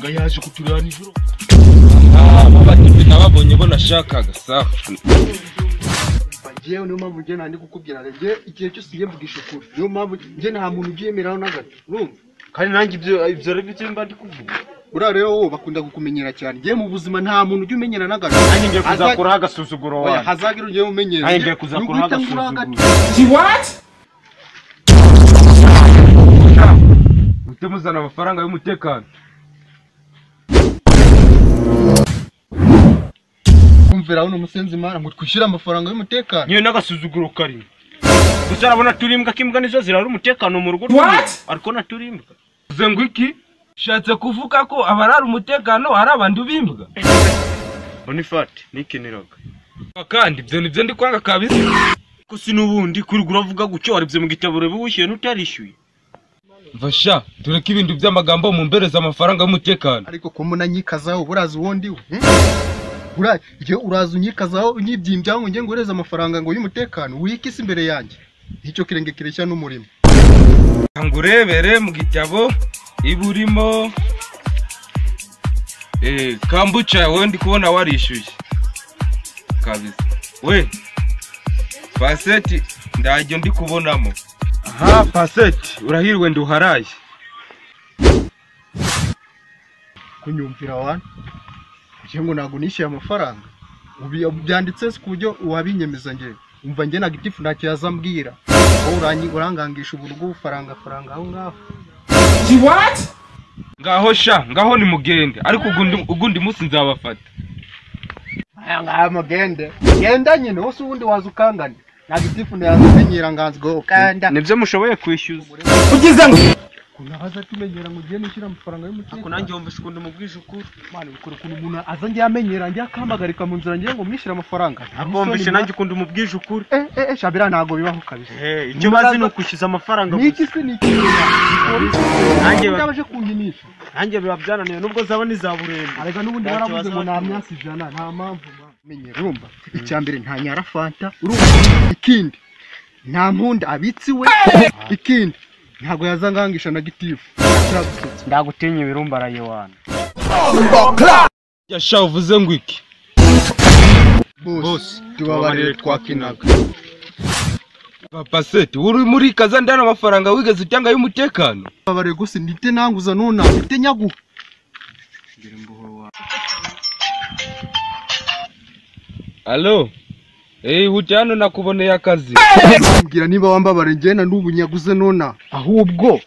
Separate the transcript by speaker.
Speaker 1: amafaranga yaje kuturira nijoro.
Speaker 2: Abatipe nababonye bo nashakaga safi.
Speaker 1: Ngewe niyo mpamvu nge nandi kukubwira nge igihe cyose ngiye mvugisha ukuri. Niyo mpamvu nge nta muntu ugiyemeraho na gato. Urumva? Kandi nanjye ibyo rero mba ndi kuvuga. Ura rero wo bakunda kukumenyera cyane. Nge mu buzima nta muntu ujye umenyera na gato.
Speaker 2: Nanjye ngiye kuzakora agasuzuguro wawe.
Speaker 1: Hazagira ugiye umenyera.
Speaker 2: Nanjye ngiye kuzakora agasuzuguro.
Speaker 3: What?
Speaker 2: Utemuzana amafaranga y'umutekano.
Speaker 1: Kumvira uno musenzi mara ngo twishira amafaranga y'umutekano.
Speaker 2: Niyo nagasuzuguro kari. Gusa arabona turimbwa kimbwa nizo zirara umutekano mu rugo. Ariko naturimbwa. Uze ngo iki? Shatse kuvuga ko abarara umutekano hari abantu bimbwa. Bonifati nikiniraga. Kandi ibyo nibyo ndi kwanga kabisa. Ko sinubundi kuri guravuga gucyo ari byo mu gitabo rebushiye nutarishyuye. Vasha tureke ibintu by'amagambo mu mbereza amafaranga y'umutekano.
Speaker 1: Ariko ko munanyikazaho burazi wondi we. Uraza unyikazaho unyibyimbya ngo nge ngoreza amafaranga ngo y'umutekano wikisi imbere yanjye. Icyo kirenge kireshya n'umurimo.
Speaker 2: Kangurebere mu gitabo iburimo kambucha we ndi kubona warishyuye. Kabisa. We. Paseti ndajyo ndi kubonamo. Aha paseti urahirwe nduharaye.
Speaker 1: Kunyumvira wana. Ngo nago nishyuye amafaranga. Byanditse ku buryo wabinyemeza nge. Umva nge nagitifu ntacyo yazambwira. Wowe urangangisha uburyo faranga aho ngaho.
Speaker 3: What?
Speaker 2: Ngaho sha, ngaho ni mugende. Ariko ugundi munsi nzabafata.
Speaker 1: Aya ngaho mugende. Genda nyine wose ubundi wazukangana. Nagitifu ntiyazamenyera nganzgo kanda.
Speaker 2: Nibyo mushoboye kwishyuza.
Speaker 3: Ugize ngo
Speaker 1: kunahaza tumenyera mu gihe nishyira amafaranga y'umutekano.
Speaker 2: Ako nanjye wumva shikundi mubwije ukuri.
Speaker 1: Mane ukuri kuntu umuntu aza ngiye amenyera ngiye akamagarika mu nzira ngiye ngo mwishyira amafaranga.
Speaker 2: Akombishe nanjye kundi mubwije ukuri.
Speaker 1: Shabira ntago bibaho kabisa.
Speaker 2: Icyo bazi no kwishyuza amafaranga.
Speaker 1: Niki se niki? Nanjye baje kunyinisha.
Speaker 2: Nanjye biba byananiye nubwo zaba nizaburembe.
Speaker 1: Arega nubundi baravuze ngo nta myasi ijana nta mpamvu menyera. Urumva? Icyambere nta nyara fanta. Urumva? Ikindi nta mpunda abitsiwe. Ikindi ntago yazangangisha na gitifu.
Speaker 2: Ndagutinya ibirumba arayewana. Yasha uvuze ngo iki?
Speaker 1: Boss, tubabarire twakinaga.
Speaker 2: Papa seti, uri muri kaza ndana amafaranga wigeze utanga y'umutekano.
Speaker 1: Tubabarire gusa ndite nanguza nona, ndite nyagu. Ngire mbuho wa.
Speaker 2: Allo? Hujano nakuboneye akazi.
Speaker 1: Mbwira niba wambabare ngena n'ubunyaguze nona. Ahubwo